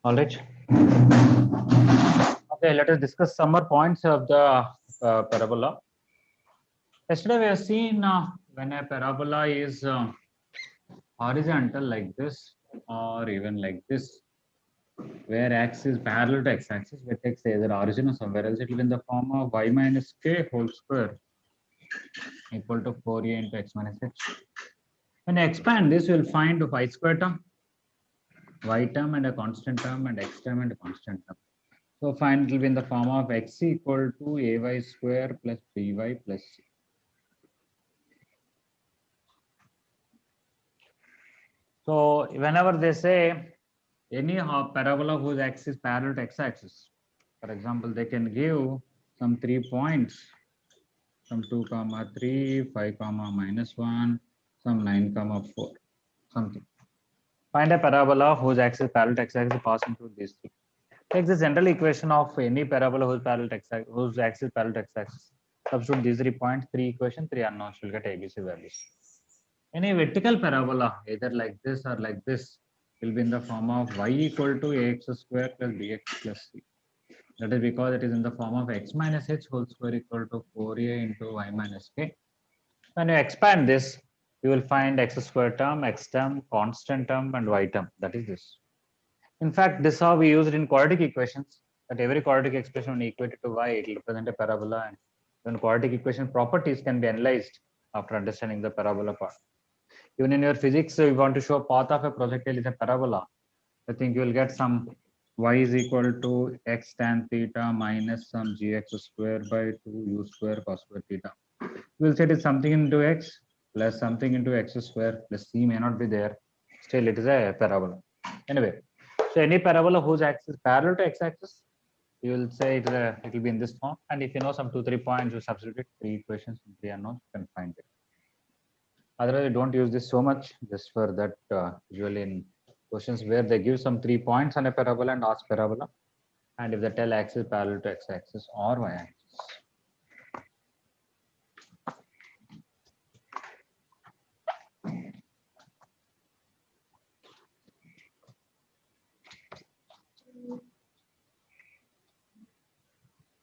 All right. Okay, let us discuss some more points of the parabola. Yesterday we have seen when a parabola is horizontal like this or even like this, where x is parallel to x-axis, we take say the origin or somewhere else, it will be in the form of y minus k whole square equal to 4a into x minus h. When you expand this, you will find y square term, y term and a constant term, and x term and a constant term. So find it will be in the form of x equal to ay square plus by plus c. So whenever they say any parabola whose axis is parallel to x-axis, for example, they can give some 3 points, some 2 comma 3, 5 comma minus 1, some 9 comma 4, something. Find a parabola whose axis is parallel to x-axis passing through these three. Take the general equation of any parabola whose parallel to x-axis, whose axis is parallel to x-axis. Substitute these 3 points, 3 equation, 3 unknowns, will get ABC values. Any vertical parabola, either like this or like this, will be in the form of y equal to ax square plus bx plus c. That is because it is in the form of x minus h whole square equal to 4a into y minus k. When you expand this, you will find x square term, x term, constant term, and y term. That is this. In fact, this is how we use it in quadratic equations. That every quadratic expression when equated to y, it will represent a parabola, and then quadratic equation properties can be analyzed after understanding the parabola part. Even in your physics, you want to show path of a projectile is a parabola. I think you will get some y is equal to x tan theta minus some gx square by 2 u square cos square theta. You will say it is something into x plus something into x square plus c may not be there. Still, it is a parabola. Anyway, so any parabola whose axis is parallel to x-axis, you will say it will be in this form. And if you know some 2-3 points, you substitute 3 equations and 3 unknowns, you can find it. Otherwise, don't use this so much, just for that usually in questions where they give some 3 points on a parabola and ask parabola, and if they tell axis parallel to x-axis or y-axis.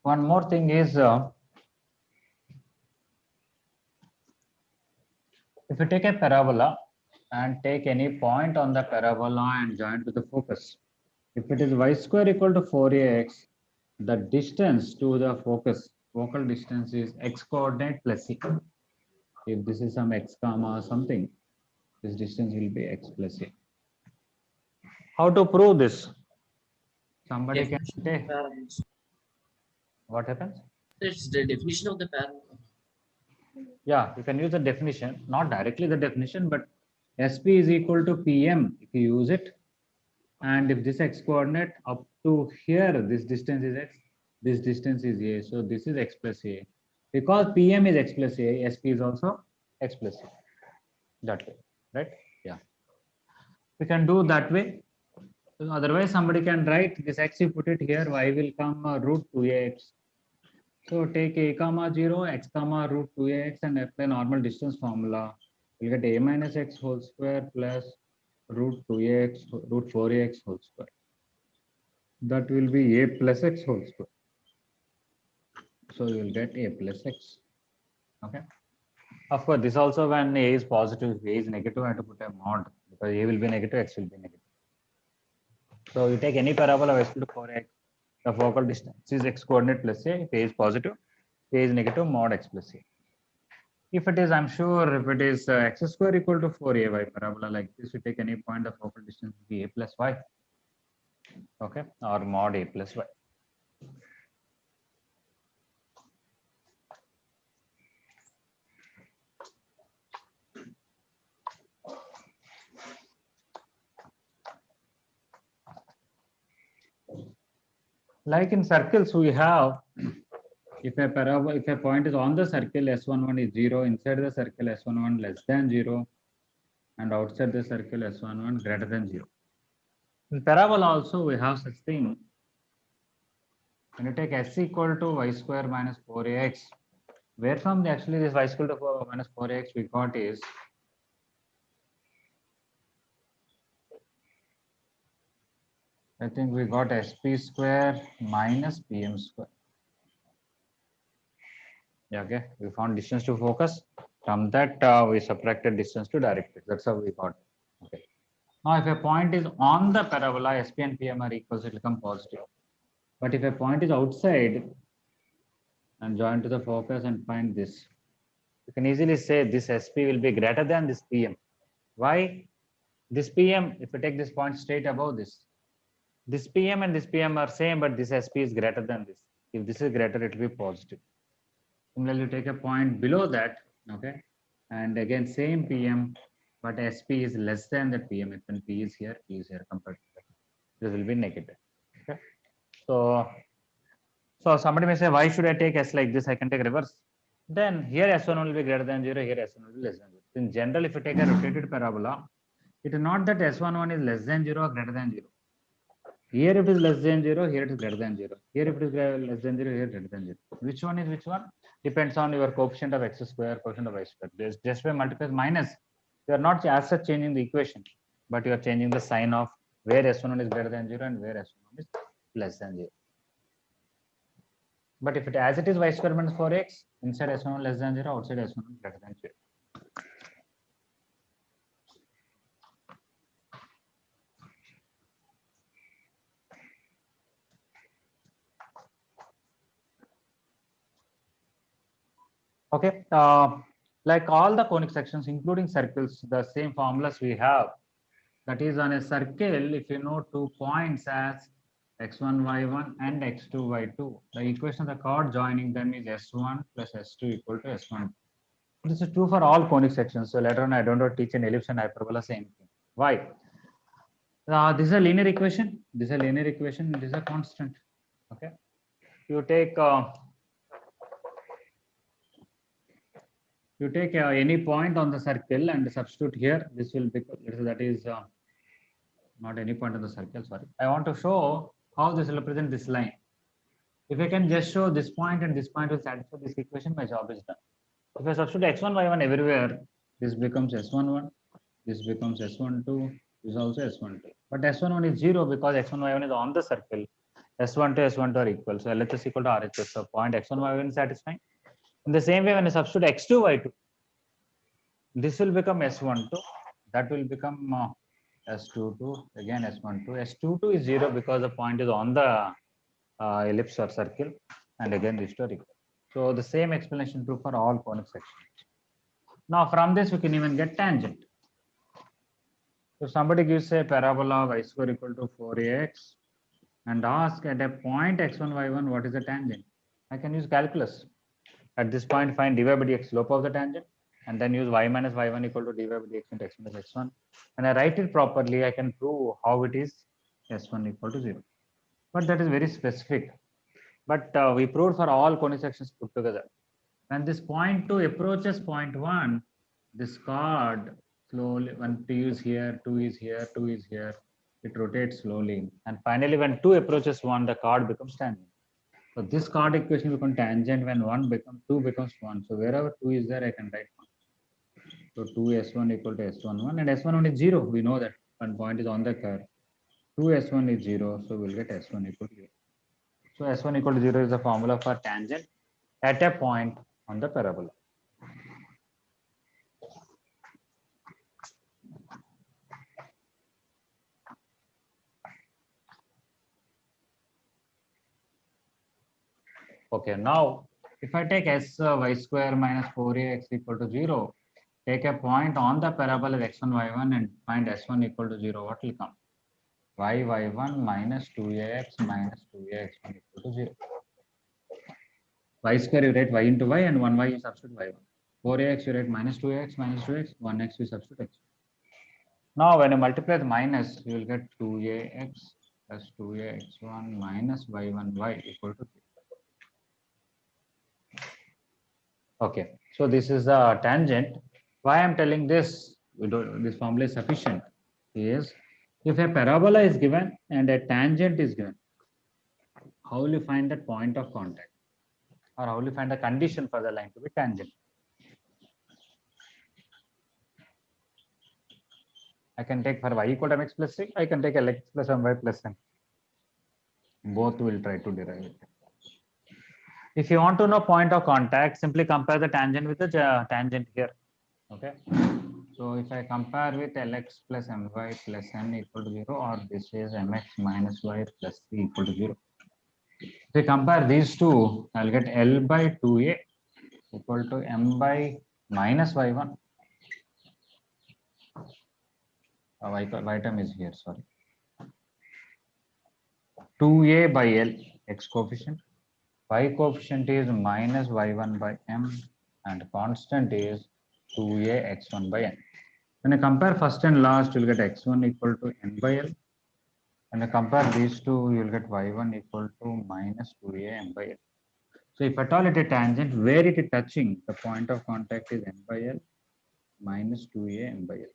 One more thing is, if you take a parabola and take any point on the parabola and join to the focus, if it is y square equal to 4ax, the distance to the focus, focal distance is x coordinate plus c. If this is some x comma something, this distance will be x plus c. How to prove this? Somebody can Definition of the say, parabola. what happens? It's the definition of the parabola. Yeah, you can use the definition, not directly the definition, but SP is equal to PM if you use it. And if this x coordinate up to here, this distance is x, this distance is a. So this is x plus a. Because PM is x plus a, SP is also x plus a. That way, right? Yeah. We can do that way. Otherwise, somebody can write this x, you put it here, y will come root 2ax. So take a comma 0, x comma root 2ax and apply normal distance formula. You get a minus x whole square plus root 2ax, root 4ax whole square. That will be a plus x whole square. So you will get a plus x. Okay. Of course, this also when a is positive, if a is negative, I have to put a mod because a will be negative, x will be negative. So you take any parabola x to 4x, the focal distance is x coordinate plus a. If a is positive, a is negative, mod x plus a. If it is, I'm sure, if it is x square equal to 4ay parabola like this, you take any point, the focal distance will be a plus y. Okay, or mod a plus y. Like in circles, we have if a parabola, if a point is on the circle S11 is 0, inside the circle S11 less than 0, and outside the circle S11 greater than 0. In parabola also we have such thing. When you take s equal to y square minus 4ax, where from actually this y equal to 4 minus 4ax we got is I think we got SP square minus PM square. Yeah, okay. We found distance to focus. From that, we subtracted distance to directrix. That's how we got. Okay. Now, if a point is on the parabola, SP and PM are equal, so it will become positive. But if a point is outside and join to the focus and find this, you can easily say this SP will be greater than this PM. Why? This PM, if you take this point straight above this PM and this PM are same, but this SP is greater than this. If this is greater, it will be positive. Similarly, you take a point below that, okay, and again same PM, but SP is less than the PM. If when P is here compared to that, this will be negative. Okay, so somebody may say, why should I take S like this? I can take reverse. Then here S1 will be greater than 0, here S1 will be less than 0. In general, if you take a rotated parabola, it is not that S11 is less than 0 or greater than 0. Here it is less than 0, here it is greater than 0. Here if it is less than 0, here greater than 0. Which one is which one? Depends on your coefficient of x square, coefficient of y square. Just by multiply minus, you are not as such changing the equation, but you are changing the sign of where S11 is greater than 0 and where S11 is less than 0. But if it as it is y square minus 4x, inside S11 less than 0, outside S11 greater than 0. Okay, like all the conic sections, including circles, the same formulas we have. That is, on a circle, if you know 2 points as x1, y1 and x2, y2, the equation of the chord joining them is s1 plus s2 equal to s1. This is true for all conic sections. So later on, I don't know, teach an ellipse and hyperbola, same thing. Why? This is a linear equation. This is a linear equation. This is a constant. Okay. You take any point on the circle and substitute here. This will become, that is not any point on the circle. Sorry, I want to show how this will represent this line. If I can just show this point and this point will satisfy this equation, my job is done. If I substitute x1, y1 everywhere, this becomes s11, this becomes s12, this is also s12. But s11 is 0 because x1, y1 is on the circle. S1 to S12 are equal. So LHS equal to RHS. So point x1, y1 is satisfying. In the same way, when I substitute x2, y2, this will become S12, that will become S22, again S12. S22 is 0 because the point is on the ellipse or circle, and again this two are equal. So the same explanation true for all conic sections. Now from this we can even get tangent. So somebody gives a parabola y square equal to 4ax and ask at a point x1, y1 what is the tangent. I can use calculus. At this point find dy by dx slope of the tangent, and then use y minus y1 equal to dy by dx into x minus x1. When I write it properly, I can prove how it is s1 equal to 0. But that is very specific. But we proved for all conic sections put together. When this point 2 approaches point 1, this chord slowly, when 2 is here, 2 is here, 2 is here, it rotates slowly. And finally, when 2 approaches 1, the chord becomes tangent. So this chord equation becomes tangent when 2 becomes 1. So wherever 2 is there, I can write 1. So 2s1 equal to s11, and s11 is 0. We know that one point is on the curve. 2s1 is 0, so we'll get s1 equal to 0. So s1 equal to 0 is the formula for tangent at a point on the parabola. Okay, now if I take s y square minus 4ax equal to 0, take a point on the parabola x1, y1 and find s1 equal to 0, what will come? y1 minus 2ax minus 2ax1 equal to 0. Y square you write y into y, and 1y you substitute y1. 4ax you write minus 2ax minus 2x, 1x you substitute x. Now when you multiply the minus, you will get 2ax plus 2ax1 minus y1y equal to 3. Okay, so this is the tangent. Why I'm telling this, this formula is sufficient, is if a parabola is given and a tangent is given, how will you find that point of contact? Or how will you find the condition for the line to be tangent? I can take for y equal to mx plus 3, I can take Lx plus my plus m. Both will try to derive it. If you want to know point of contact, simply compare the tangent with the tangent here. Okay. So if I compare with Lx plus My plus n equal to 0, or this is Mx minus y plus c equal to 0. If I compare these two, I'll get L by 2a equal to m by minus y1. Y term is here, sorry. 2a by L, x coefficient. Y coefficient is minus y1 by m, and constant is 2a x1 by n. When I compare first and last, you'll get x1 equal to n by L. When I compare these two, you'll get y1 equal to minus 2a m by L. So if at all it is tangent, where it is touching, the point of contact is n by L minus 2a m by L.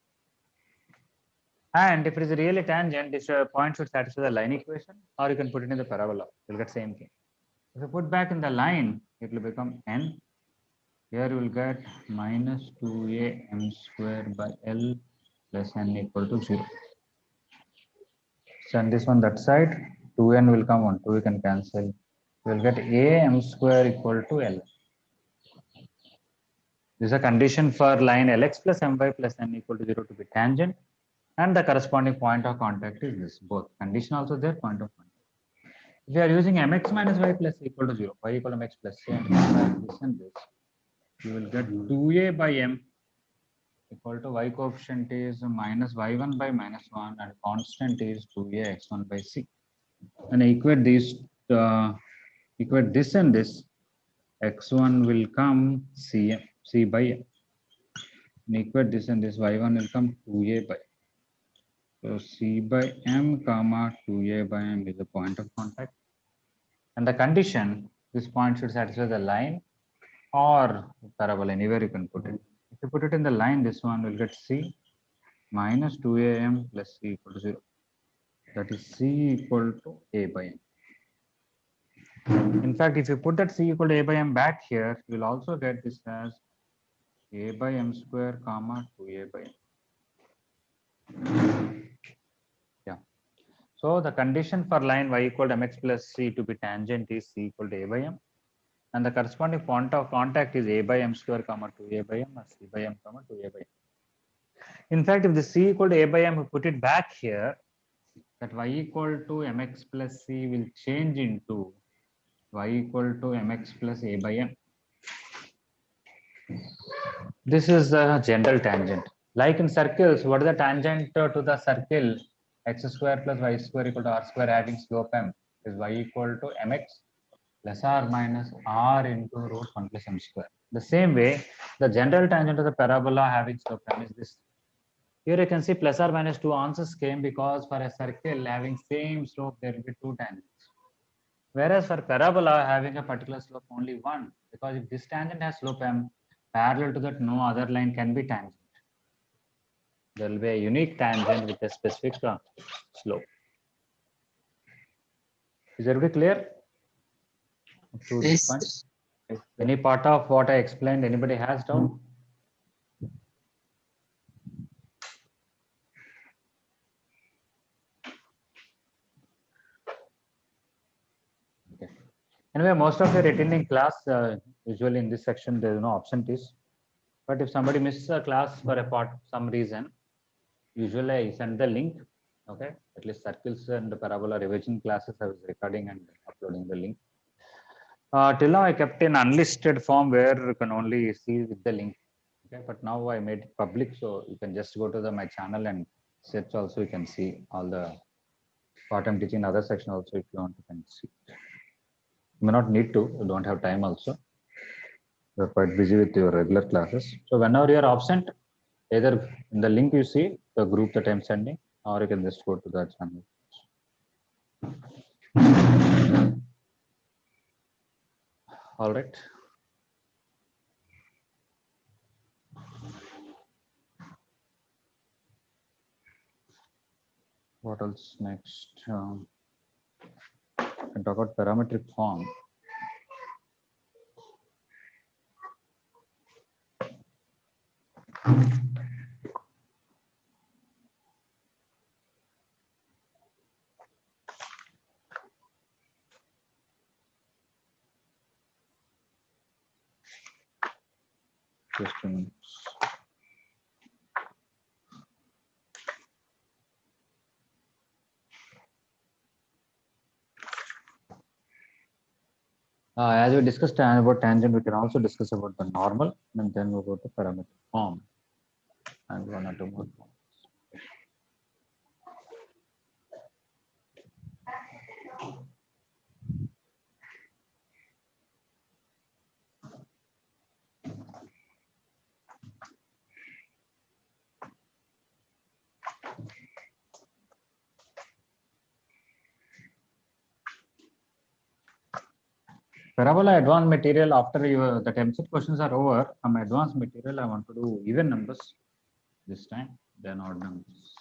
And if it is really tangent, this point should satisfy the line equation, or you can put it in the parabola. You'll get same thing. If you put back in the line, it will become n. Here you will get minus 2a m square by L plus n equal to 0. Send this one that side, 2n will come, 1, 2 you can cancel. You will get a m square equal to L. This is a condition for line Lx plus My plus n equal to 0 to be tangent, and the corresponding point of contact is this. Both condition also there, point of contact. If we are using mx minus y plus equal to 0, y equal to mx plus c, and this and this, you will get 2a by m equal to y coefficient is minus y1 by minus 1, and constant is 2a x1 by c. And equate these, equate this and this, x1 will come c by m. And equate this and this, y1 will come 2a by. So c by m comma 2a by m is the point of contact. And the condition, this point should satisfy the line or parabola, anywhere you can put it. If you put it in the line, this one will get c minus 2am plus c equal to 0. That is c equal to a by m. In fact, if you put that c equal to a by m back here, you will also get this as a by m square comma 2a by m. Yeah. So the condition for line y equal to mx plus c to be tangent is c equal to a by m, and the corresponding point of contact is a by m square comma 2a by m, or c by m comma 2a by m. In fact, if the c equal to a by m, we put it back here, that y equal to mx plus c will change into y equal to mx plus a by m. This is the general tangent. Like in circles, what is the tangent to the circle x square plus y square equal to r square having slope m is y equal to mx plus or minus r into root 1 plus m square. The same way, the general tangent of the parabola having slope m is this. Here you can see plus or minus 2 answers came because for a circle having same slope, there will be 2 tangents. Whereas for parabola having a particular slope only 1, because if this tangent has slope m, parallel to that no other line can be tangent. There will be a unique tangent with a specific slope. Is everybody clear to this point? Any part of what I explained, anybody has doubt? Okay. Anyway, most of you are attending class. Usually in this section, there is no absentees. But if somebody misses a class for a part, some reason, usually I send the link. Okay, at least circles and parabola revision classes, I was recording and uploading the link. Till now, I kept in unlisted form where you can only see with the link. Okay, but now I made it public, so you can just go to my channel and search. Also, you can see all the what I'm teaching in other section. Also, if you want, you can see. You may not need to. You don't have time. Also, you're quite busy with your regular classes. So whenever you're absent, either in the link you see the group that I'm sending, or you can just go to the channel. All right. What else next? I can talk about parametric form. Just a minute. As we discussed about tangent, we can also discuss about the normal, and then we'll go to parametric form and one or two more forms. Parabola advanced material, after the template questions are over, from advanced material, I want to do even numbers this time, then odd numbers.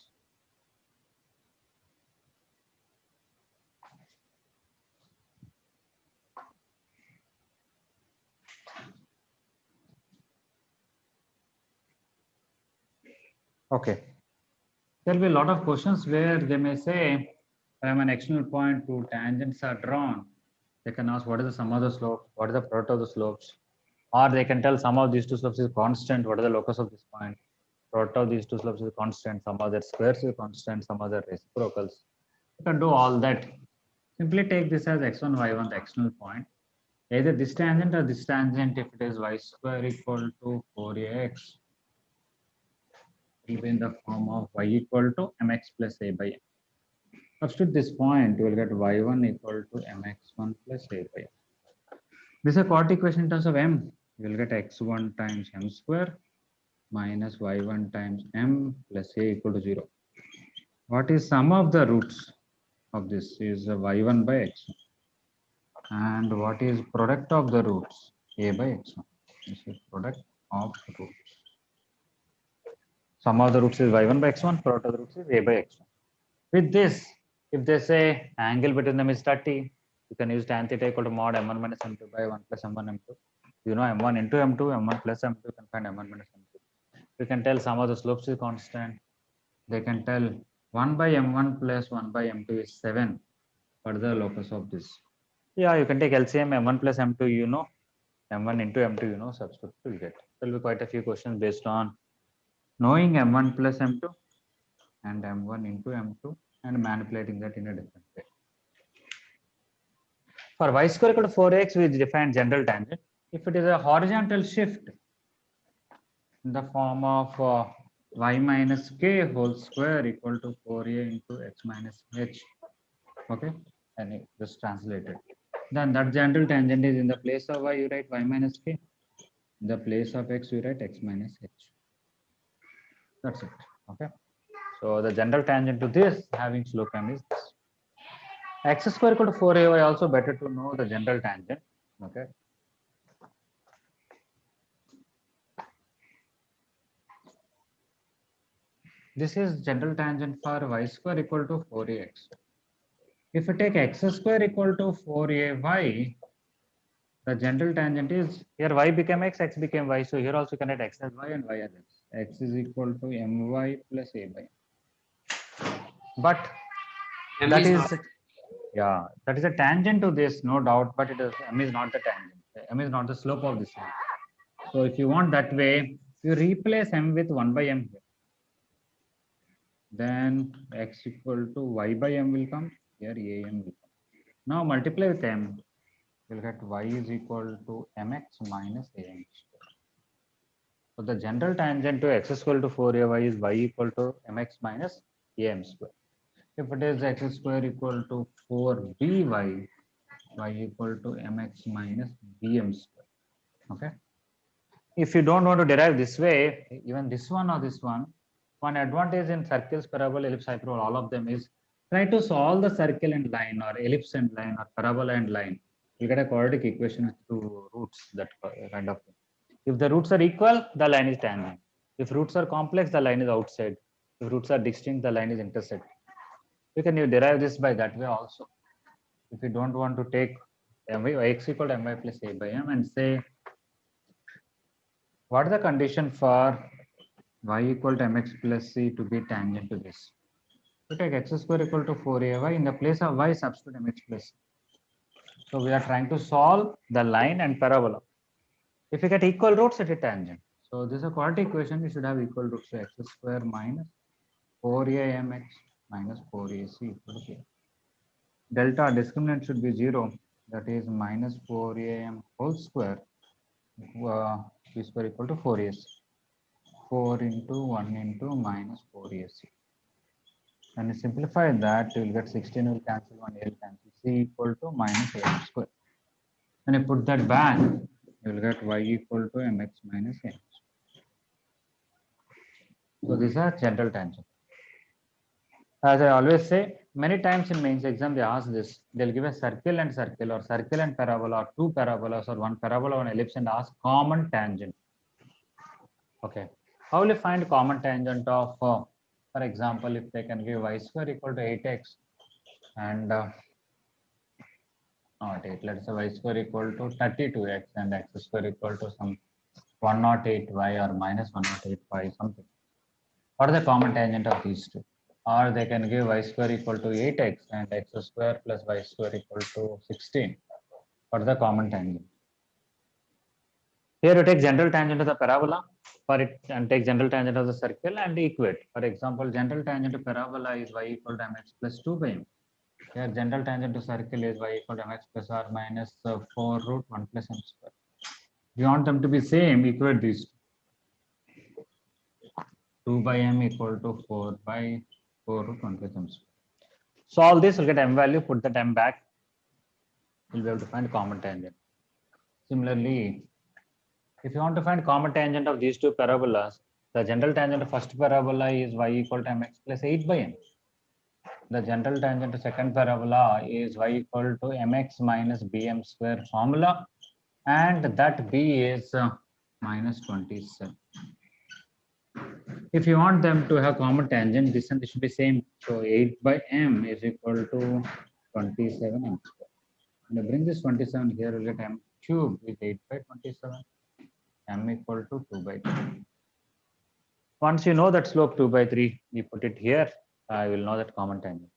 Okay. There will be a lot of questions where they may say, from an external point, two tangents are drawn. They can ask what is the sum of the slope, what is the product of the slopes, or they can tell sum of these two slopes is constant, what is the locus of this point, product of these two slopes is constant, some of their squares is constant, some of their reciprocals. You can do all that. Simply take this as x1, y1, the external point. Either this tangent or this tangent, if it is y square equal to 4ax, will be in the form of y equal to mx plus a by m. Substitute this point, you will get y1 equal to mx1 plus a by m. This is a quadratic equation in terms of m. You will get x1 times m square minus y1 times m plus a equal to 0. What is sum of the roots of this is y1 by x1. And what is product of the roots? A by x1. This is product of roots. Sum of the roots is y1 by x1, product of the roots is a by x1. With this, if they say angle between them is 30, you can use tan theta equal to mod m1 minus m2 by 1 plus m1 m2. You know m1 into m2, m1 plus m2, you can find m1 minus m2. You can tell sum of the slopes is constant. They can tell 1 by m1 plus 1 by m2 is 7. What is the locus of this? Yeah, you can take LCM m1 plus m2, you know, m1 into m2, you know, substitute to get. There will be quite a few questions based on knowing m1 plus m2 and m1 into m2 and manipulating that in a different way. For y square equal to 4x, we define general tangent. If it is a horizontal shift in the form of y minus k whole square equal to 4a into x minus h, okay, and just translate it. Then that general tangent is in the place of y, you write y minus k. In the place of x, you write x minus h. That's it, okay. So the general tangent to this having slope m is this. X square equal to 4ay, also better to know the general tangent, okay. This is general tangent for y square equal to 4ax. If you take x square equal to 4ay, the general tangent is, here y became x became y. So here also you can write x as y and y as x. X is equal to my plus a by. But M that is is, not- yeah, that is a tangent to this, no doubt, but it is, m is not the tangent. M is not the slope of this line. So if you want that way, you replace m with 1 by m here. Then x equal to y by m will come, here am will come. Now multiply with m, you'll get y is equal to mx minus am square. So the general tangent to x equal to 4ay is y equal to mx minus am square. If it is x square equal to 4by, y equal to mx minus bm square. Okay. If you don't want to derive this way, even this one or this one advantage in circles, parabola, ellipse, hyperbola, all of them is try to solve the circle and line or ellipse and line or parabola and line. You get a quadratic equation with two roots, that kind of thing. If the roots are equal, the line is tangent. If roots are complex, the line is outside. If roots are distinct, the line is intersect. You can derive this by that way also. If you don't want to take x equal to my plus a by m and say, what is the condition for y equal to mx plus c to be tangent to this? You take x square equal to 4ay, in the place of y substitute mx plus c. So we are trying to solve the line and parabola. If you get equal roots, it is tangent. So this is a quadratic equation. We should have equal roots to x square minus 4amx minus 4ac equal to 0. Delta discriminant should be 0. That is minus 4am whole square b square equal to 4ac. 4 into 1 into minus 4ac. When you simplify that, you will get 16 will cancel, 1 will cancel, c equal to minus am square. When you put that back, you will get y equal to mx minus m. So these are general tangent. As I always say, many times in mains exam they ask this. They'll give a circle and circle, or circle and parabola, or two parabolas, or one parabola, one ellipse, and ask common tangent. Okay. How will you find common tangent of, for example, if they can give y square equal to 8x and not 8, let's say y square equal to 32x and x square equal to some 108y or minus 108y something. What is the common tangent of these two? Or they can give y square equal to 8x and x square plus y square equal to 16. What is the common tangent? Here you take general tangent of the parabola for it and take general tangent of the circle and equate. For example, general tangent of parabola is y equal to mx plus 2 by m. Here general tangent to circle is y equal to mx plus or minus 4 root 1 plus m square. If you want them to be same, equate these two. 2 by m equal to 4 by 4 root 1 plus m square. Solve this, we'll get m value, put that m back. We'll be able to find common tangent. Similarly, if you want to find common tangent of these two parabolas, the general tangent of first parabola is y equal to mx plus 8 by m. The general tangent of second parabola is y equal to mx minus bm square formula, and that b is minus 27. If you want them to have common tangent, this and this should be same. So 8 by m is equal to 27 m square. When you bring this 27 here, you'll get m cube is 8 by 27. M equal to 2 by 3. Once you know that slope 2 by 3, you put it here, I will know that common tangent.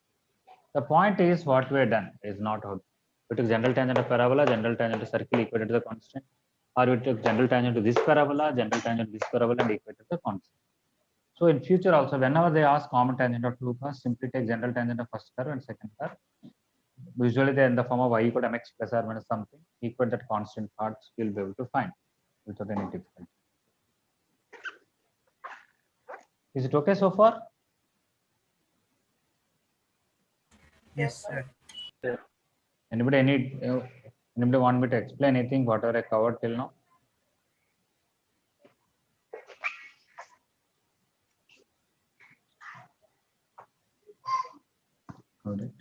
The point is what we have done is not how. We took general tangent of parabola, general tangent of circle equated to the constant, or we took general tangent to this parabola, general tangent to this parabola and equated to the constant. So in future also, whenever they ask common tangent of two curves, simply take general tangent of first curve and second curve. Usually they are in the form of y equal to mx plus or minus something, equal that constant parts, you'll be able to find without any difficulty. Is it okay so far? Yes, sir. Anybody want me to explain anything whatever I covered till now? All right.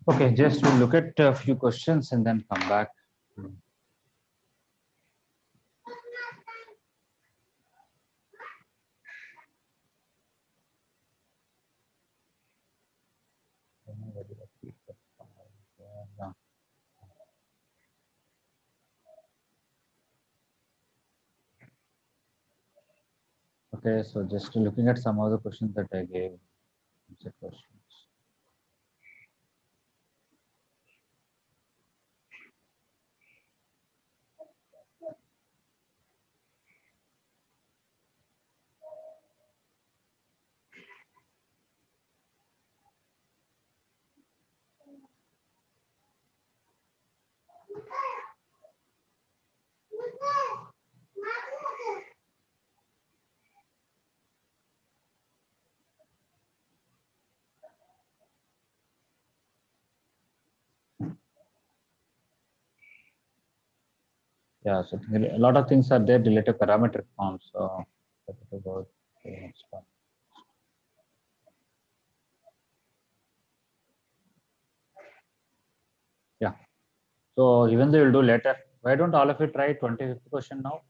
Okay, just we'll look at a few questions and then come back. Okay, so just looking at some of the questions that I gave. Questions. Yeah, so a lot of things are there related to parametric forms. So let's go to the next one. Yeah. So even though you'll do later, why don't all of you try 25th question now?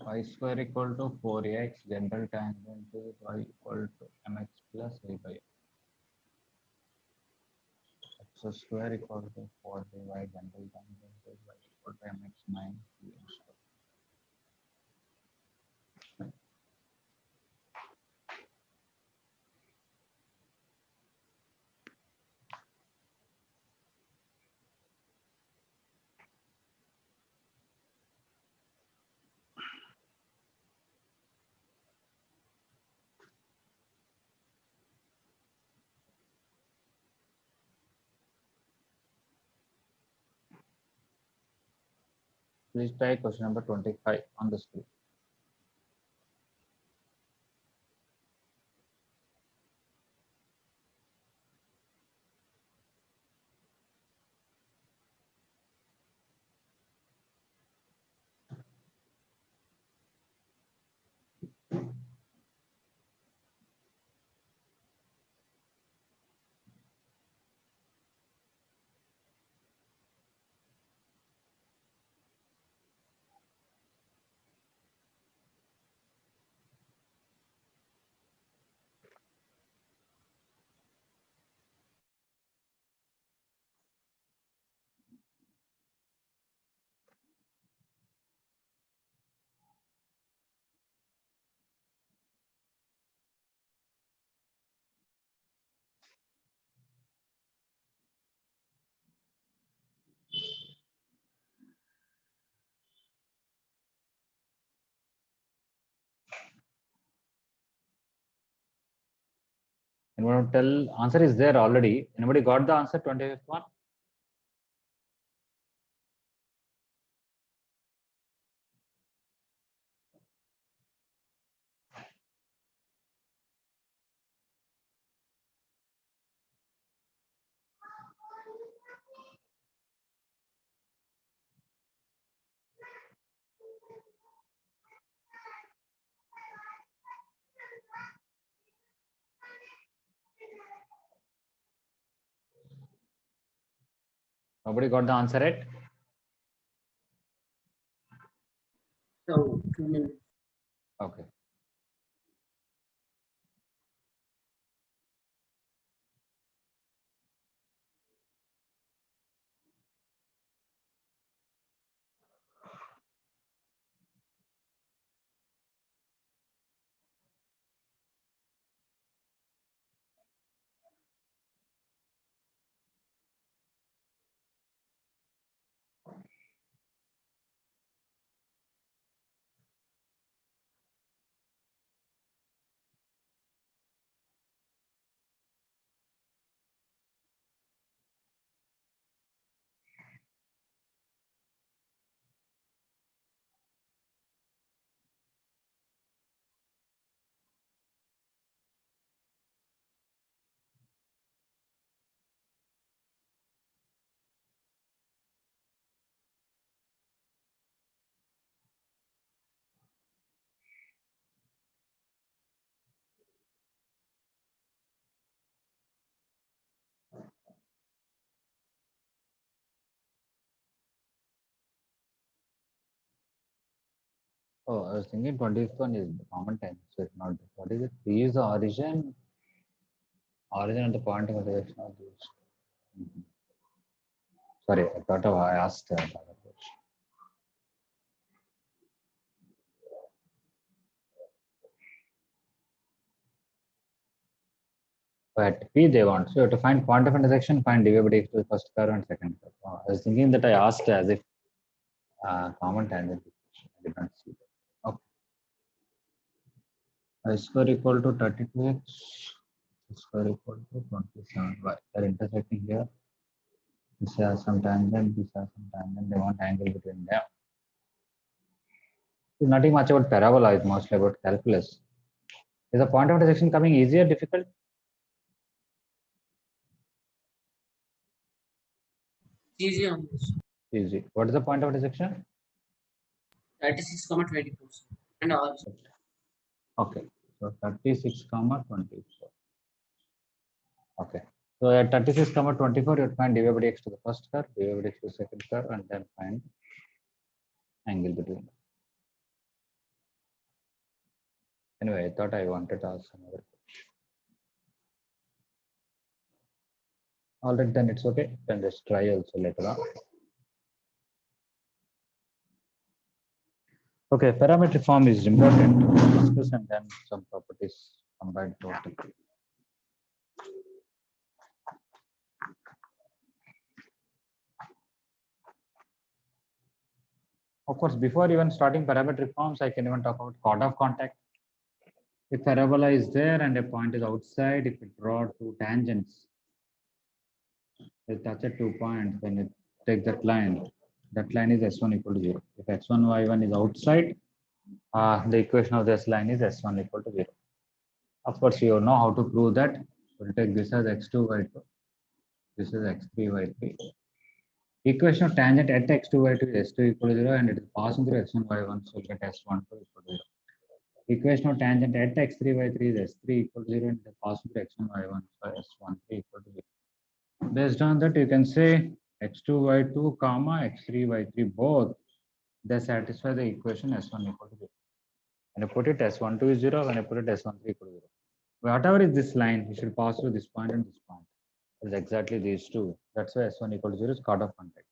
y square equal to 4x, general tangent is y equal to mx plus a by x square equal to 4y, general tangent is y equal to mx minus b square. Please try question number 25 on the screen. Anyone want to tell? Answer is there already. Anybody got the answer? 25th one. Nobody got the answer yet. So 2 minutes. Okay. Oh, I was thinking 20th one is the common time, so it's not. What is it? P is the origin and the point of intersection of these. Mhm. Sorry, I thought I asked the other question. But P they want. So to find point of intersection, find dv by dx to the first curve and second curve. Oh, I was thinking that I asked as if common tangent equation. I did not see that. Okay. Y square equal to 32x. X square equal to 27y. They're intersecting here. This has some tangent, this has some tangent. They want angle between them. It's nothing much about parabola, it's mostly about calculus. Is the point of intersection coming easy or difficult? Easy on this. Easy. What is the point of intersection? 36, 24. And all. Okay. So 36, 24. Okay. So at 36, 24, you find dv by dx to the first curve, dv by dx to the second curve, and then find angle between them. Anyway, I thought I wanted to ask another. All right, then it's okay. You can just try also later on. Okay, parametric form is important to discuss, and then some properties combined total. Of course, before even starting parametric forms, I can even talk about chord of contact. If parabola is there and a point is outside, if you draw two tangents, they touch at 2 points, when you take that line is S1 equal to 0. If X1, Y1 is outside, the equation of this line is S1 equal to 0. Of course, you know how to prove that. We'll take this as X2, Y2. This is X3, Y3. Equation of tangent at X2, Y2 is S2 equal to 0, and it is passing through X1, Y1, so we'll get S12 equal to 0. Equation of tangent at X3, Y3 is S3 equal to 0, and it is passing through X1, Y1, so S13 equal to 0. Based on that, you can say X2, Y2, comma, X3, Y3, both, they satisfy the equation S1 equal to 0. When I put it, S12 is 0, when I put it, S13 equal to 0. Whatever is this line, you should pass through this point and this point. It's exactly these two. That's why S1 equal to 0 is chord of contact.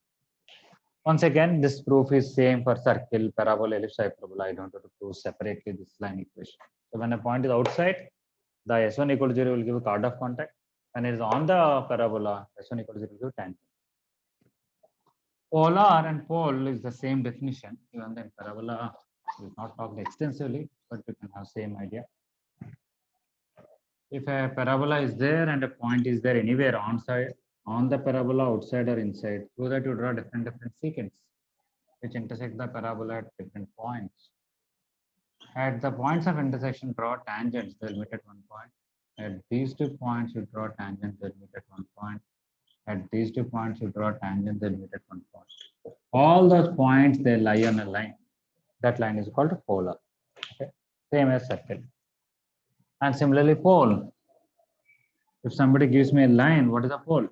Once again, this proof is same for circle, parabola, ellipse, hyperbola. I don't have to prove separately this line equation. So when a point is outside, the S1 equal to 0 will give a chord of contact. When it is on the parabola, S1 equal to 0 will give tangent. Polar and pole is the same definition. Even then parabola is not talked extensively, but you can have same idea. If a parabola is there and a point is there anywhere on the parabola, outside or inside, through that you draw different sequence which intersect the parabola at different points. At the points of intersection, draw tangents, they'll meet at one point. At these 2 points, you draw tangents, they'll meet at one point. At these 2 points, you draw tangents, they'll meet at one point. All those points, they lie on a line. That line is called a polar. Okay? Same as circle. And similarly, pole. If somebody gives me a line, what is a pole?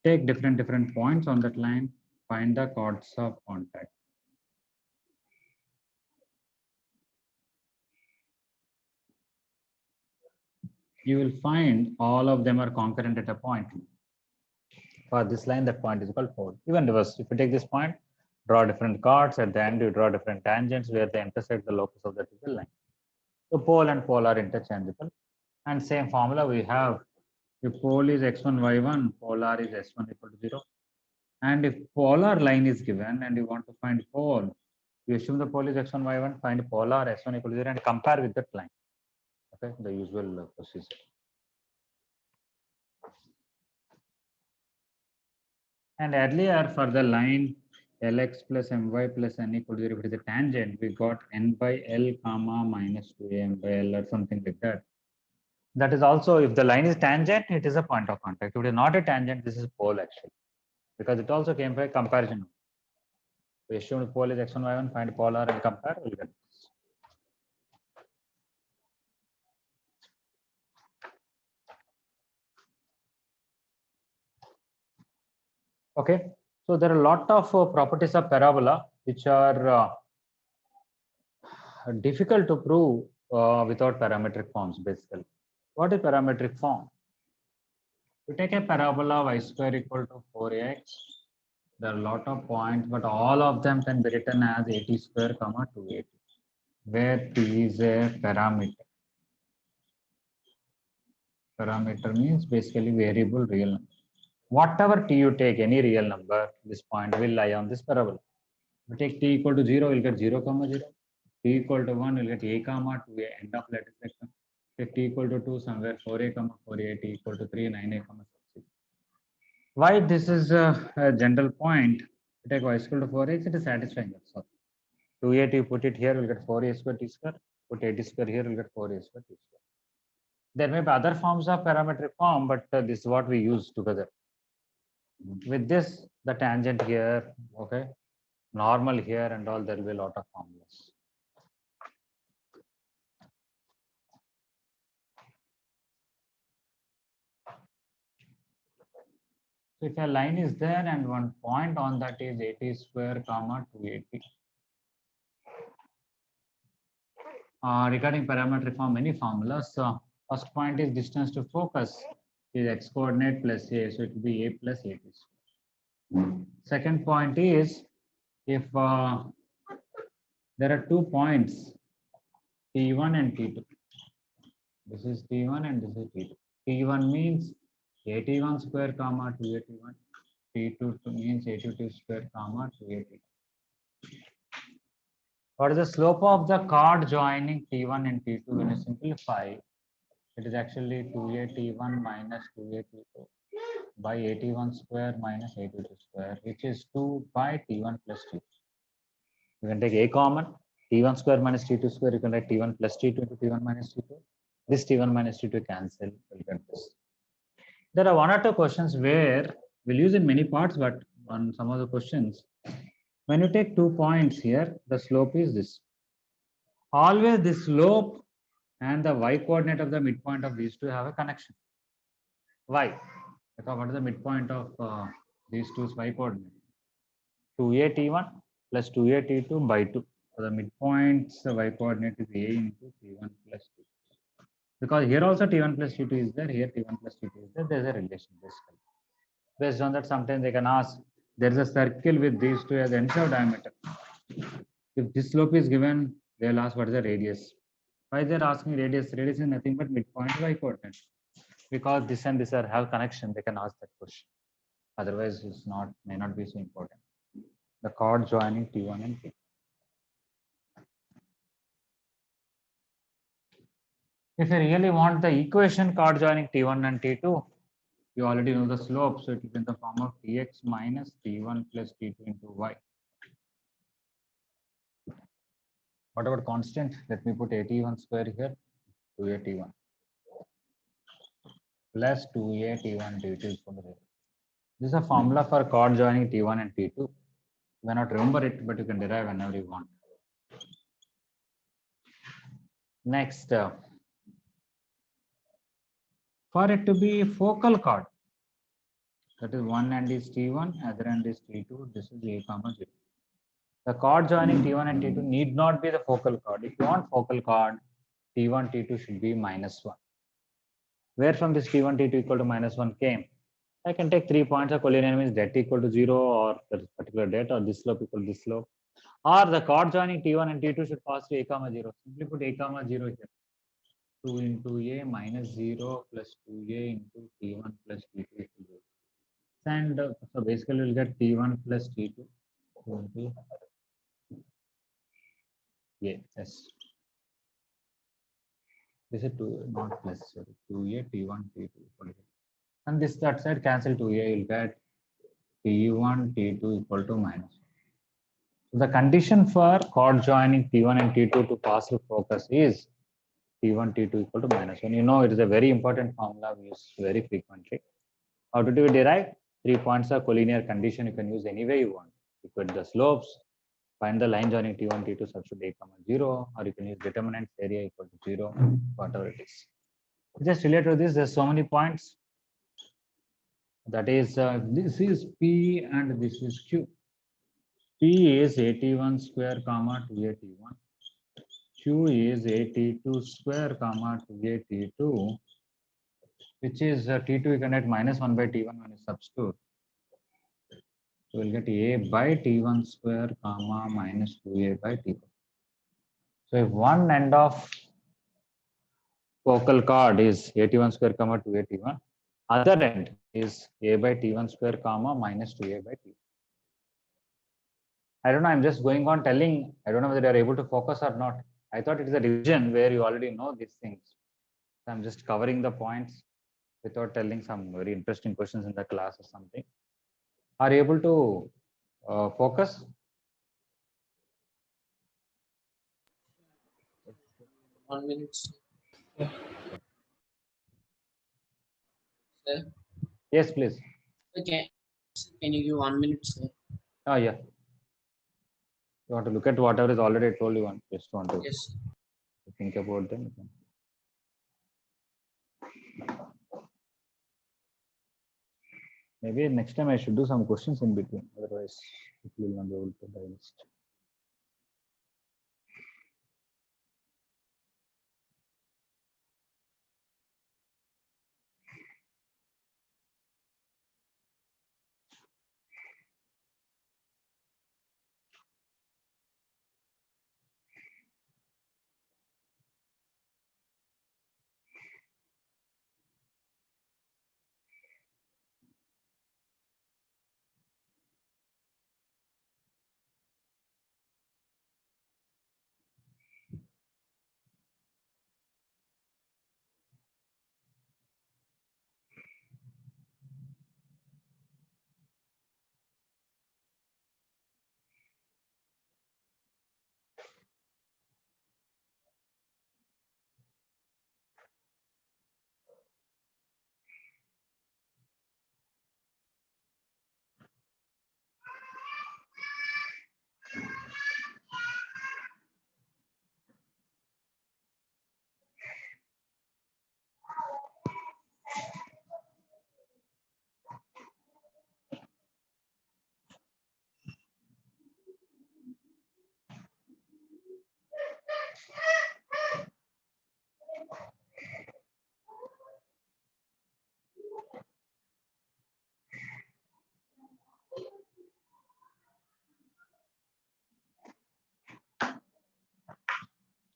Take different points on that line, find the chords of contact. You will find all of them are concurrent at a point. For this line, that point is called pole. Even reverse, if you take this point, draw different chords, at the end you draw different tangents where they intersect the locus of that line. So pole and pole are interchangeable. And same formula we have. If pole is x1, y1, polar is s1 equal to 0. And if polar line is given and you want to find pole, you assume the pole is x1, y1, find polar s1 equal to 0 and compare with that line. Okay, the usual procedure. And earlier for the line Lx plus my plus n equal to 0, if it is a tangent, we got n by L comma minus 2m by L or something like that. That is also, if the line is tangent, it is a point of contact. If it is not a tangent, this is pole actually, because it also came by comparison. We assume pole is x1, y1, find polar and compare, we'll get this. Okay, so there are a lot of properties of parabola which are difficult to prove without parametric forms basically. What is parametric form? We take a parabola y square equal to 4x. There are a lot of points, but all of them can be written as 80 square comma 280, where t is a parameter. Parameter means basically variable real number. Whatever t you take, any real number, this point will lie on this parabola. If you take t equal to 0, you'll get 0 comma 0. T equal to 1, you'll get a comma 2a, end of lattice section. If t equal to 2, somewhere 4a comma 4a, t equal to 3, 9a comma 6. Why this is a general point? You take y equal to 4x, it is satisfying. So 2a, you put it here, you'll get 4a square t square. Put 80 square here, you'll get 4a square t square. There may be other forms of parametric form, but this is what we use together. With this, the tangent here, okay, normal here and all, there will be a lot of formulas. So if a line is there and one point on that is 80 square comma 280. regarding parametric form, many formulas. First point is distance to focus is x coordinate plus a, so it will be a plus a t square. Second point is if there are 2 points t1 and t2. This is t1 and this is t2. T1 means at1 square comma 2at1. T2 means at2 square comma 2at2. What is the slope of the chord joining T1 and T2? When you simplify, it is actually 2at1 minus 2at2 by 81 square minus 82 square, which is 2 by T1 plus T2. You can take a common, T1 square minus T2 square, you can write T1 plus T2 into T1 minus T2. This T1 minus T2 cancel, we'll get this. There are 1 or 2 questions where we'll use in many parts, but on some of the questions, when you take 2 points here, the slope is this. Always the slope and the y coordinate of the midpoint of these two have a connection. Why? Because what is the midpoint of these two's y coordinate? 2at1 plus 2at2 by 2. So the midpoint's y coordinate is a into t1 plus t2. Because here also t1 plus t2 is there, here t1 plus t2 is there, there's a relation basically. Based on that, sometimes they can ask, there's a circle with these two as ends of diameter. If this slope is given, they'll ask what is the radius. Why they're asking radius? Radius is nothing but midpoint y coordinate. Because this and this have connection, they can ask that question. Otherwise, it's not may not be so important. The chord joining T1 and T2. If you really want the equation chord joining T1 and T2, you already know the slope, so it will be in the form of Tx minus T1 plus T2 into y. What about constant? Let me put at1 square here, 2at1 plus 2at1 t2 is equal to 0. This is a formula for chord joining T1 and T2. You may not remember it, but you can derive whenever you want. Next, for it to be focal chord, that is one end is T1, other end is T2, this is a comma 0. The chord joining T1 and T2 need not be the focal chord. If you want focal chord, T1, T2 should be minus 1. Where from this T1, T2 equal to minus 1 came? I can take 3 points of collinear means det equal to 0 or the particular det or this slope equal to this slope. Or the chord joining T1 and T2 should pass through a comma 0. Simply put a comma 0 here. 2 into a minus 0 plus 2a into T1 plus T2 equal to 0. And so basically we'll get T1 plus T2 into a. Yes. This is 2 not plus, sorry, 2a T1 T2 equal to 0. And this that side cancel 2a, you'll get T1 T2 equal to minus. So the condition for chord joining T1 and T2 to pass through focus is T1 T2 equal to minus 1. You know it is a very important formula we use very frequently. How to do it derive? 3 points of collinear condition you can use any way you want. Equate the slopes, find the line joining T1 T2 substitute a comma 0, or you can use determinant area equal to 0, whatever it is. Just related to this, there's so many points. That is, this is P and this is Q. P is at1 square comma 2at1. Q is at2 square comma 2at2, which is T2 you can get minus 1 by T1 when you substitute. So we'll get a by T1 square comma minus 2a by T1. So if one end of focal chord is at1 square comma 2at1, other end is a by T1 square comma minus 2a by T1. I don't know, I'm just going on telling, I don't know whether you are able to focus or not. I thought it is a revision where you already know these things. So I'm just covering the points without telling some very interesting questions in the class or something. Are you able to focus? One minute. Sir. Yes, please. Okay. Can you give 1 minute, sir? Oh, yeah. You want to look at whatever is already told you want, just want to Yes. think about them. Maybe next time I should do some questions in between, otherwise it will not be able to digest.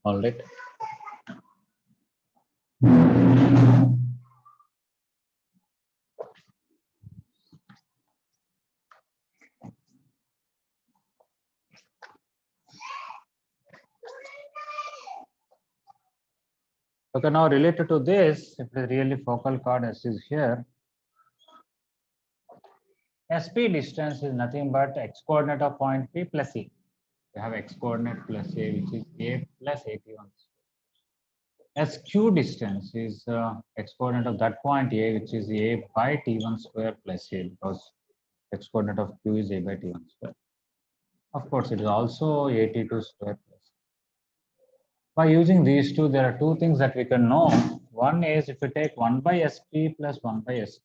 All right. Okay, now related to this, if it is really focal chord S is here, SP distance is nothing but x coordinate of point P plus E. We have x coordinate plus A, which is A plus 81. SQ distance is x coordinate of that point A, which is A by T1 square plus A, because x coordinate of Q is A by T1 square. Of course, it is also 82 square plus. By using these two, there are two things that we can know. One is if we take 1 by SP plus 1 by SQ,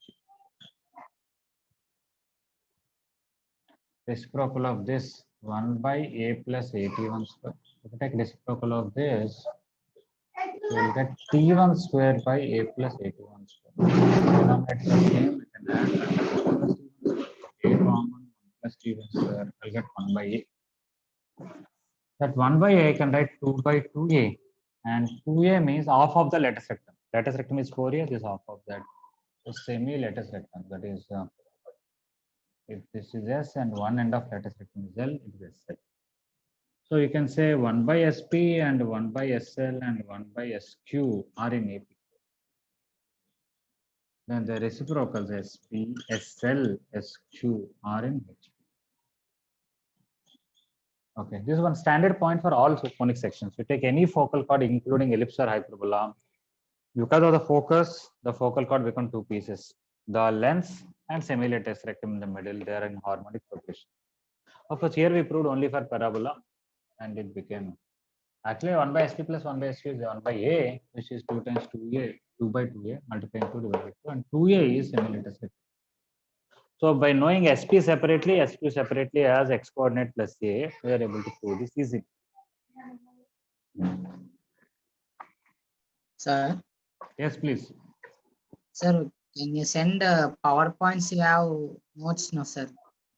reciprocal of this 1 by A plus 81 square. If we take reciprocal of this, we will get T1 square by A plus 81 square. Denominator is same, we can add A common 1 plus T1 square, I'll get 1 by A. That 1 by A I can write 2 by 2A, and 2A means half of the lattice rectum. Lattice rectum is 4A, this half of that. So semi-lattice rectum, that is, if this is S and one end of lattice rectum is L, it is SL. So you can say 1 by SP and 1 by SL and 1 by SQ are in AP. Then the reciprocals SP, SL, SQ are in HP. Okay, this is one standard point for all conic sections. You take any focal chord, including ellipse or hyperbola. Because of the focus, the focal chord becomes two pieces. The lens and semi-lattice rectum in the middle, they are in harmonic progression. Of course, here we proved only for parabola, and it became actually 1 by SP plus 1 by SQ is 1 by A, which is 2 times 2A, 2 by 2A, multiplying 2 divided by 2, and 2A is semi-lattice rectum. So by knowing SP separately, SQ separately as x coordinate plus A, we are able to prove this easily. Sir, Yes, please. sir, can you send PowerPoints? You have notes, no, sir?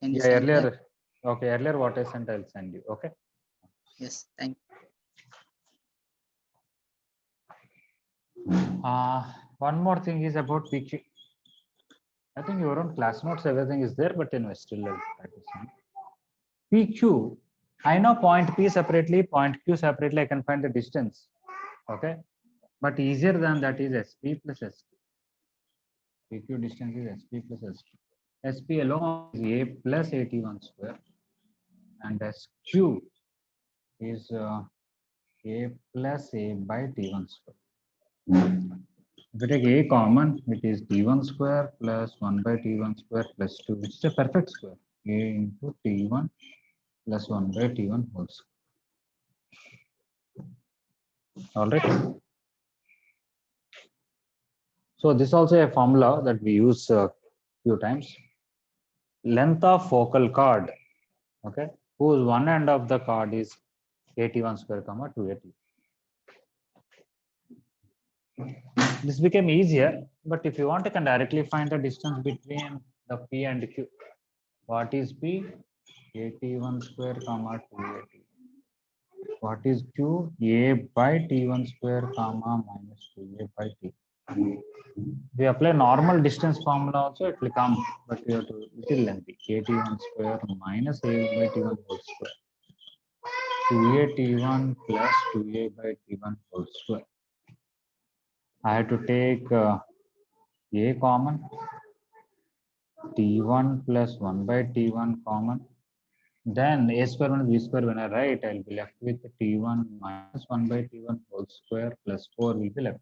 Can you Yeah, send that? earlier. Okay, earlier what I sent, I'll send you. Okay. Yes, thank you. One more thing is about PQ. I think your own class notes, everything is there, but anyway, still I'll try to send. PQ, I know point P separately, point Q separately, I can find the distance. Okay. But easier than that is SP plus SQ. PQ distance is SP plus SQ. SP alone is A plus 81 square, and SQ is A plus A by T1 square. If we take A common, it is T1 square plus 1 by T1 square plus 2, which is a perfect square. A into T1 plus 1 by T1 whole square. All right. So this is also a formula that we use a few times. Length of focal chord, okay, whose one end of the chord is 81 square comma 280. This became easier, but if you want, you can directly find the distance between the P and Q. What is P? 81 square comma 280. What is Q? A by T1 square comma minus 2A by T. We apply normal distance formula also, it will come, but we have to little lengthy. 81 square minus A by T1 whole square. 2A T1 plus 2A by T1 whole square. I had to take A common, T1 plus 1 by T1 common. Then A square minus B square, when I write, I'll be left with T1 minus 1 by T1 whole square plus 4 will be left.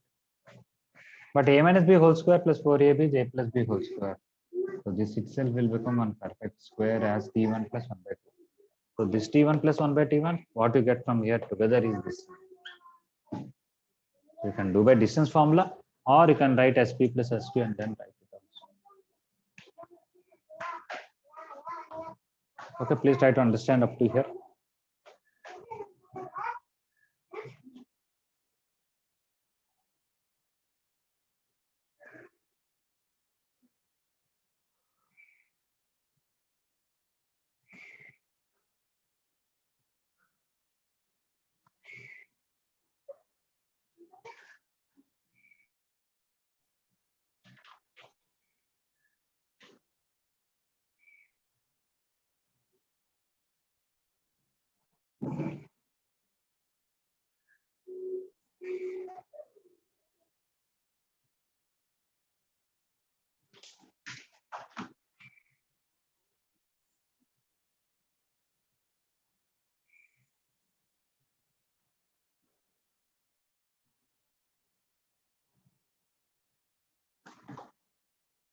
But A minus B whole square plus 4AB is A plus B whole square. So this itself will become one perfect square as T1 plus 1 by 2. So this T1 plus 1 by T1, what you get from here together is this. You can do by distance formula, or you can write SP plus SQ and then write it also. Okay, please try to understand up to here.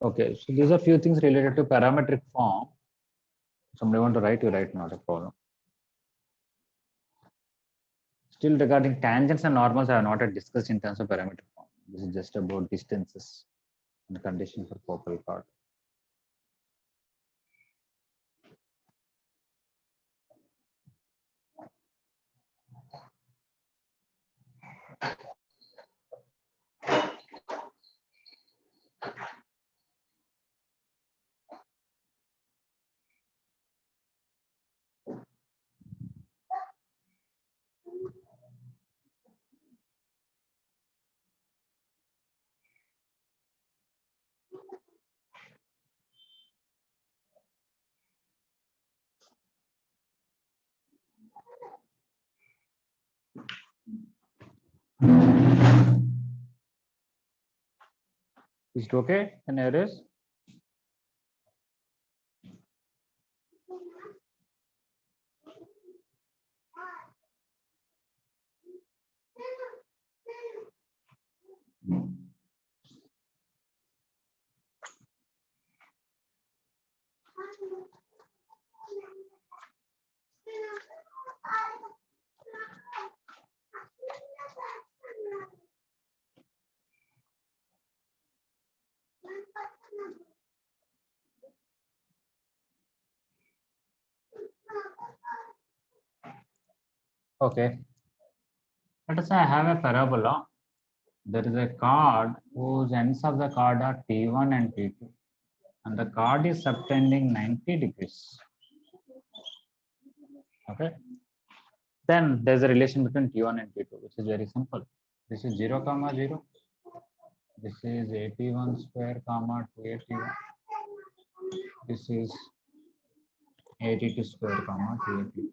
Okay, so these are few things related to parametric form. Somebody want to write, you write, not a problem. Still regarding tangents and normals, I have not yet discussed in terms of parametric form. This is just about distances and condition for focal chord. Is it okay? Can I erase? Okay. Let us say I have a parabola. There is a chord whose ends of the chord are T1 and T2, and the chord is subtending 90 degrees. Okay. Then there's a relation between T1 and T2, which is very simple. This is 0, 0. This is 81 square, 281. This is 82 square, 280.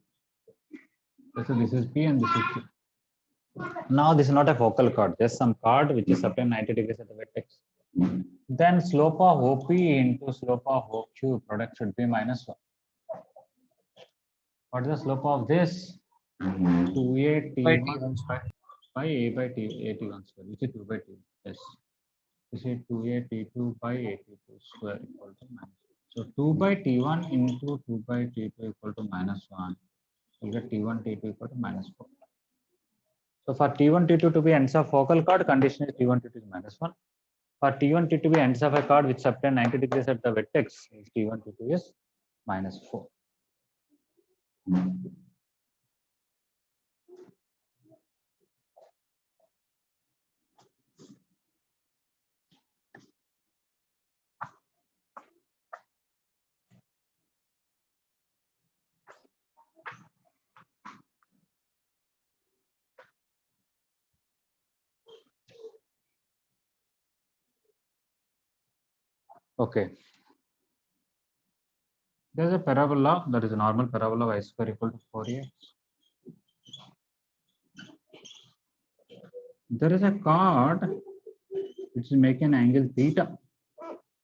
So this is P and this is Q. Now this is not a focal chord, just some chord which is subtend 90 degrees at the vertex. Then slope of OP into slope of OQ product should be -1. What is the slope of this? 2a By T1 T1 square. by A by T, A1 square, which is 2 by T. Yes. This is 2a T2 by A2 square equal to -1. So 2 by T1 into 2 by T2 equal to -1. You get T1, T2 equal to -4. So for T1, T2 to be ends of focal chord, condition is T1, T2 is -1. For T1, T2 to be ends of a chord which subtend 90 degrees at the vertex, T1, T2 is -4. Okay. There is a parabola, that is a normal parabola y square equal to 4a. There is a chord which is making an angle theta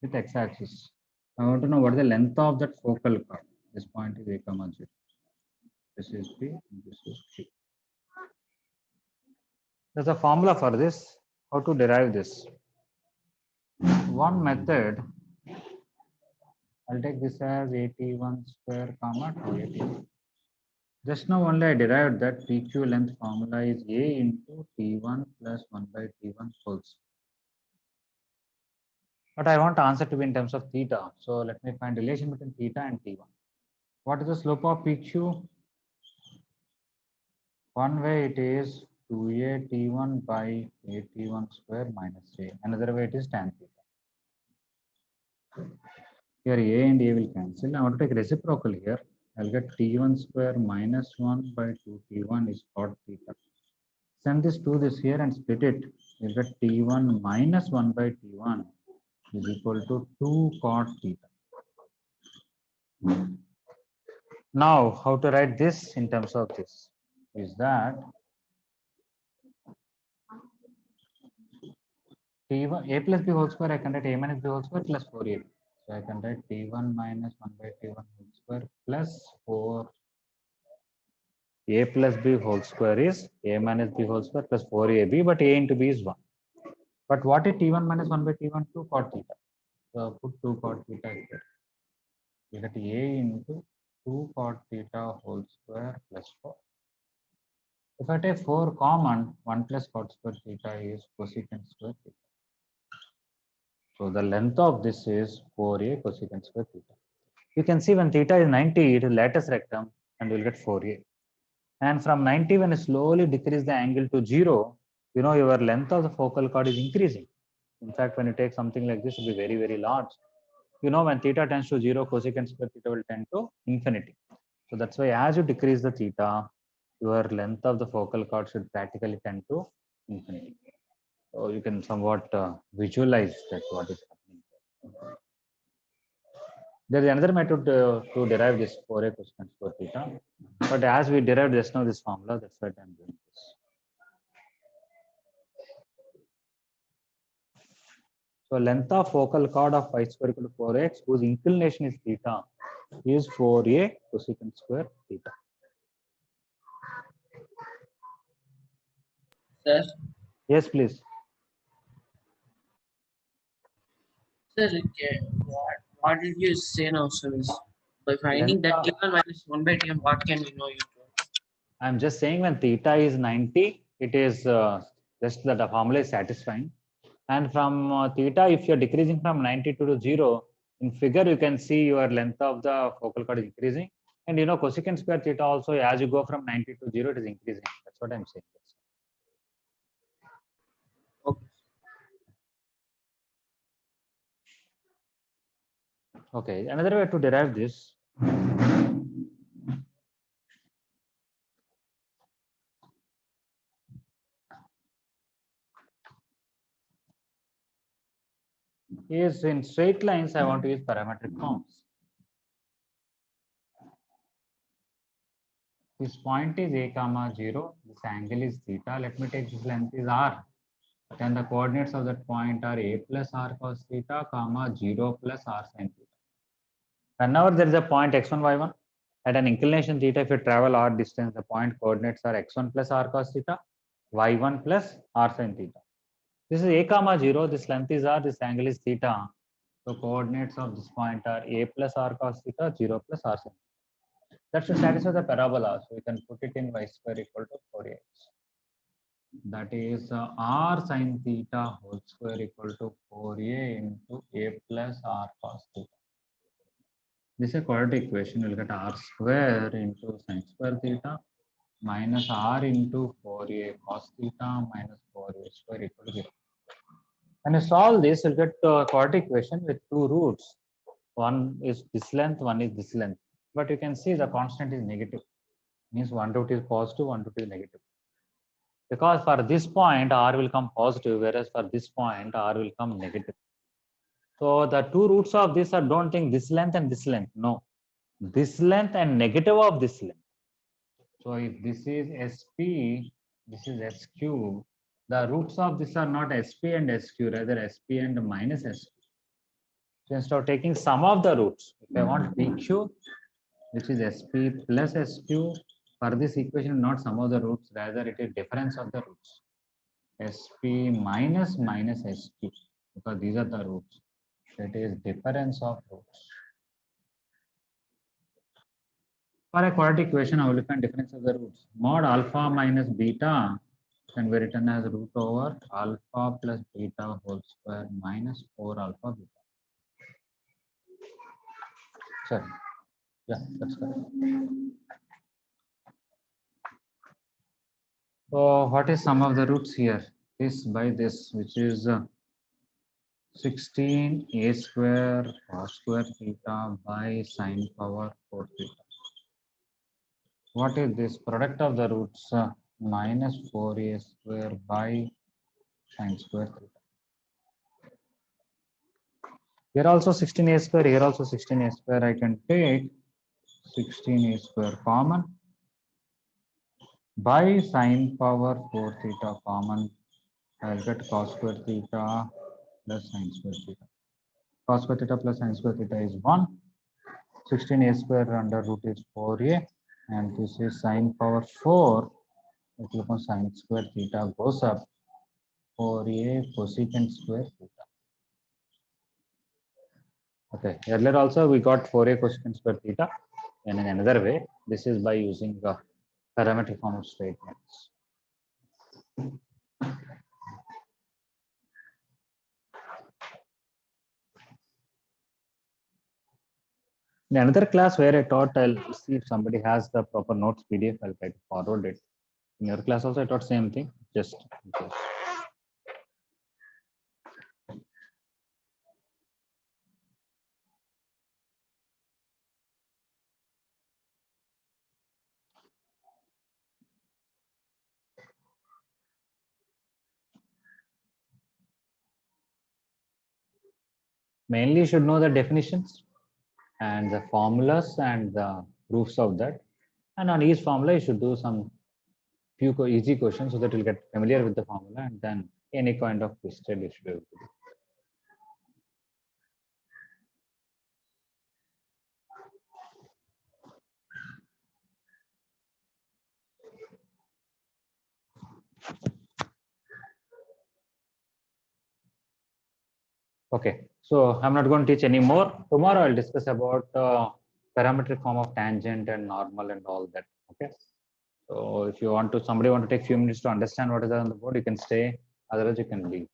with x-axis. I want to know what is the length of that focal chord. This point is a, 0. This is P, this is Q. There's a formula for this. How to derive this? One method, I'll take this as 81 square, 280. Just now only I derived that PQ length formula is A into T1 plus 1 by T1 whole square. But I want answer to be in terms of theta. So let me find relation between theta and T1. What is the slope of PQ? One way it is 2a T1 by a T1 square minus a. Another way it is tan theta. Here a and a will cancel. I want to take reciprocal here. I'll get T1 square minus 1 by 2 T1 is cot theta. Send this to this here and split it. You'll get T1 minus 1 by T1 is equal to 2 cot theta. Now, how to write this in terms of this is that T1 a plus b whole square, I can write a minus b whole square plus 4ab. So I can write T1 minus 1 by T1 whole square plus 4 a plus b whole square is a minus b whole square plus 4ab, but a into b is 1. But what is T1 minus 1 by T1? 2 cot theta. So put 2 cot theta here. You get a into 2 cot theta whole square plus 4. If I take 4 common, 1 plus cot square theta is cosecant square theta. So the length of this is 4a cosecant square theta. You can see when theta is 90, it is lattice rectum and you'll get 4a. And from 90, when you slowly decrease the angle to 0, you know your length of the focal chord is increasing. In fact, when you take something like this, it will be very, very large. You know, when theta tends to 0, cosecant square theta will tend to infinity. So that's why as you decrease the theta, your length of the focal chord should practically tend to infinity. So you can somewhat visualize that what is happening. There is another method to derive this 4a cosecant square theta. But as we derived just now this formula, that's why I'm doing this. So length of focal chord of phi square equal to 4x, whose inclination is theta, is 4a cosecant square theta. Sir, Yes, please. sir, okay, what did you say now, sir? By finding that Length T1 minus 1 by Tm, what can we know? I'm just saying when theta is 90, it is just that the formula is satisfying. And from theta, if you're decreasing from 90 to 0, in figure you can see your length of the focal chord is increasing. And you know cosecant square theta also, as you go from 90 to 0, it is increasing. That's what I'm saying. Okay. Okay, another way to derive this is in straight lines, I want to use parametric forms. This point is a comma 0, this angle is theta. Let me take this length is r. Then the coordinates of that point are a plus r cos theta, comma 0 plus r sin theta. Whenever there is a point x1, y1, at an inclination theta, if you travel r distance, the point coordinates are x1 plus r cos theta, y1 plus r sin theta. This is a comma 0, this length is r, this angle is theta. So coordinates of this point are a plus r cos theta, 0 plus r sin theta. That should satisfy the parabola. So we can put it in y square equal to 4ax. That is r sin theta whole square equal to 4a into a plus r cos theta. This is a quadratic equation. We'll get r square into sin square theta minus r into 4a cos theta minus 4a square equal to 0. When you solve this, you'll get a quadratic equation with two roots. One is this length, one is this length. But you can see the constant is negative. Means one root is positive, one root is negative. Because for this point, r will come positive, whereas for this point, r will come negative. So the two roots of this are, don't think this length and this length. No, this length and negative of this length. So if this is SP, this is SQ, the roots of this are not SP and SQ, rather SP and minus SQ. So instead of taking sum of the roots, if I want PQ, which is SP plus SQ, for this equation, not sum of the roots, rather it is difference of the roots. SP minus minus SQ, because these are the roots. That is difference of roots. For a quadratic equation, I will find difference of the roots. Mod alpha minus beta can be written as root over alpha plus beta whole square minus 4 alpha beta. Sorry. Yeah, that's correct. So what is sum of the roots here? This by this, which is 16 a square cos square theta by sine power 4 theta. What is this? Product of the roots minus 4a square by sine square theta. Here also 16a square, here also 16a square. I can take 16a square common by sine power 4 theta common. I will get cos square theta plus sine square theta. Cos square theta plus sine square theta is 1. 16a square under root is 4a, and this is sine power 4. If you look sine square theta goes up, 4a cosecant square theta. Okay. Earlier also we got Fourier question square theta, and in another way, this is by using the parametric form of statements. In another class where I taught, I'll see if somebody has the proper notes PDF, I'll try to forward it. In your class also I taught same thing, just in case. Mainly you should know the definitions and the formulas and the proofs of that. And on each formula, you should do some few easy questions so that you'll get familiar with the formula, and then any kind of twisted you should be able to do. Okay, so I'm not going to teach any more. Tomorrow I'll discuss about parametric form of tangent and normal and all that. Okay. So if you want to, somebody want to take few minutes to understand what is on the board, you can stay. Otherwise, you can leave.